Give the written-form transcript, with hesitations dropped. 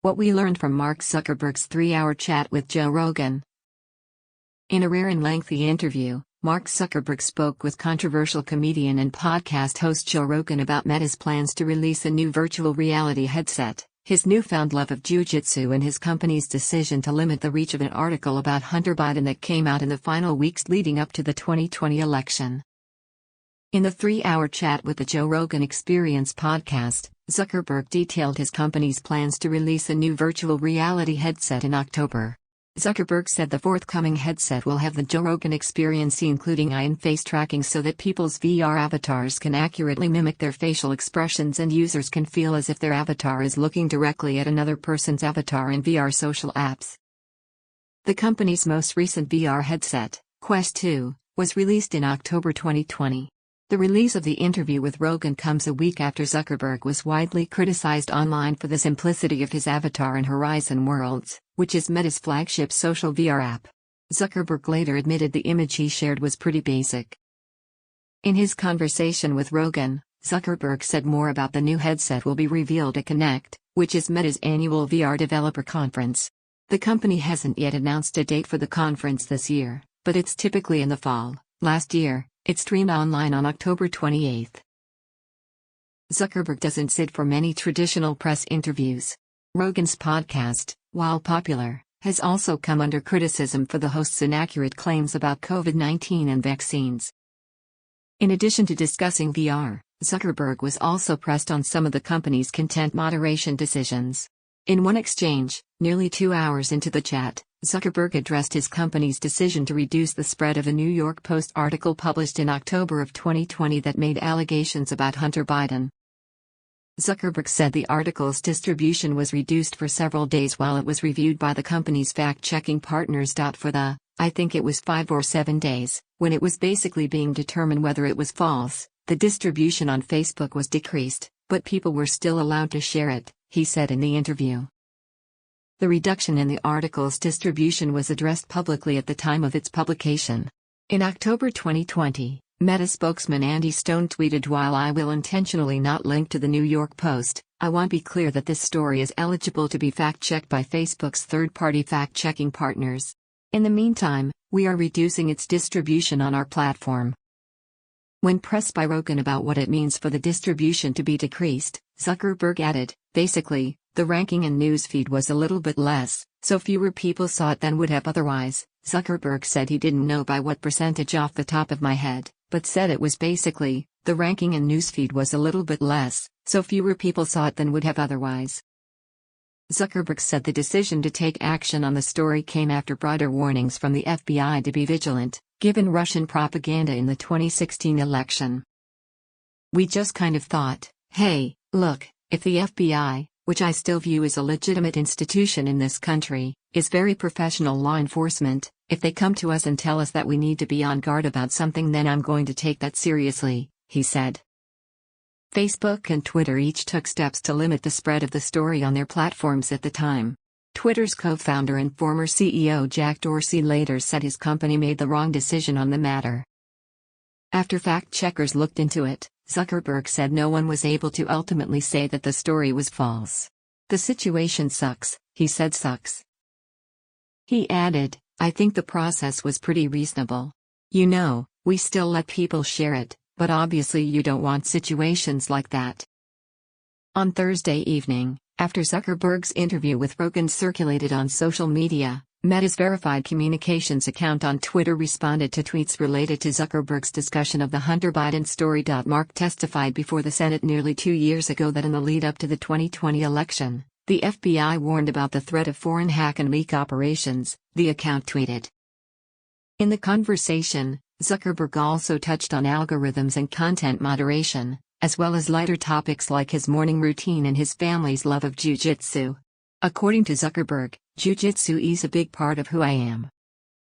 What we learned from Mark Zuckerberg's 3-hour chat with Joe Rogan. In a rare and lengthy interview, Mark Zuckerberg spoke with controversial comedian and podcast host Joe Rogan about Meta's plans to release a new virtual reality headset, his newfound love of jiu-jitsu, and his company's decision to limit the reach of an article about Hunter Biden that came out in the final weeks leading up to the 2020 election. In the 3-hour chat with the Joe Rogan Experience podcast, Zuckerberg detailed his company's plans to release a new virtual reality headset in October. Zuckerberg said the forthcoming headset will have the Joe Rogan Experience, including eye and face tracking, so that people's VR avatars can accurately mimic their facial expressions and users can feel as if their avatar is looking directly at another person's avatar in VR social apps. The company's most recent VR headset, Quest 2, was released in October 2020. The release of the interview with Rogan comes a week after Zuckerberg was widely criticized online for the simplicity of his avatar in Horizon Worlds, which is Meta's flagship social VR app. Zuckerberg later admitted the image he shared was pretty basic. In his conversation with Rogan, Zuckerberg said more about the new headset will be revealed at Connect, which is Meta's annual VR developer conference. The company hasn't yet announced a date for the conference this year, but it's typically in the fall. Last year, it streamed online on October 28. Zuckerberg doesn't sit for many traditional press interviews. Rogan's podcast, while popular, has also come under criticism for the host's inaccurate claims about COVID-19 and vaccines. In addition to discussing VR, Zuckerberg was also pressed on some of the company's content moderation decisions. In one exchange, nearly 2 hours into the chat, Zuckerberg addressed his company's decision to reduce the spread of a New York Post article published in October of 2020 that made allegations about Hunter Biden. Zuckerberg said the article's distribution was reduced for several days while it was reviewed by the company's fact-checking partners. For I think it was 5 or 7 days, when it was basically being determined whether it was false, the distribution on Facebook was decreased, but people were still allowed to share it, he said in the interview. The reduction in the article's distribution was addressed publicly at the time of its publication. In October 2020, Meta spokesman Andy Stone tweeted, "While I will intentionally not link to the New York Post, I want to be clear that this story is eligible to be fact-checked by Facebook's third-party fact-checking partners. In the meantime, we are reducing its distribution on our platform." When pressed by Rogan about what it means for the distribution to be decreased, Zuckerberg added, "Basically, the ranking and newsfeed was a little bit less, so fewer people saw it than would have otherwise." Zuckerberg said he didn't know by what percentage off the top of my head, but said it was basically, the ranking and newsfeed was a little bit less, so fewer people saw it than would have otherwise. Zuckerberg said the decision to take action on the story came after broader warnings from the FBI to be vigilant, given Russian propaganda in the 2016 election. "We just kind of thought, hey, look, if the FBI, which I still view as a legitimate institution in this country, is very professional law enforcement, if they come to us and tell us that we need to be on guard about something, then I'm going to take that seriously," he said. Facebook and Twitter each took steps to limit the spread of the story on their platforms at the time. Twitter's co-founder and former CEO Jack Dorsey later said his company made the wrong decision on the matter. After fact-checkers looked into it, Zuckerberg said no one was able to ultimately say that the story was false. "The situation sucks," he said. Sucks. He added, "I think the process was pretty reasonable. You know, we still let people share it, but obviously you don't want situations like that." On Thursday evening, after Zuckerberg's interview with Rogan circulated on social media, Meta's verified communications account on Twitter responded to tweets related to Zuckerberg's discussion of the Hunter Biden story. Mark testified before the Senate nearly 2 years ago that in the lead-up to the 2020 election, the FBI warned about the threat of foreign hack and leak operations, the account tweeted. In the conversation, Zuckerberg also touched on algorithms and content moderation, as well as lighter topics like his morning routine and his family's love of jiu-jitsu. According to Zuckerberg, "Jiu-jitsu is a big part of who I am.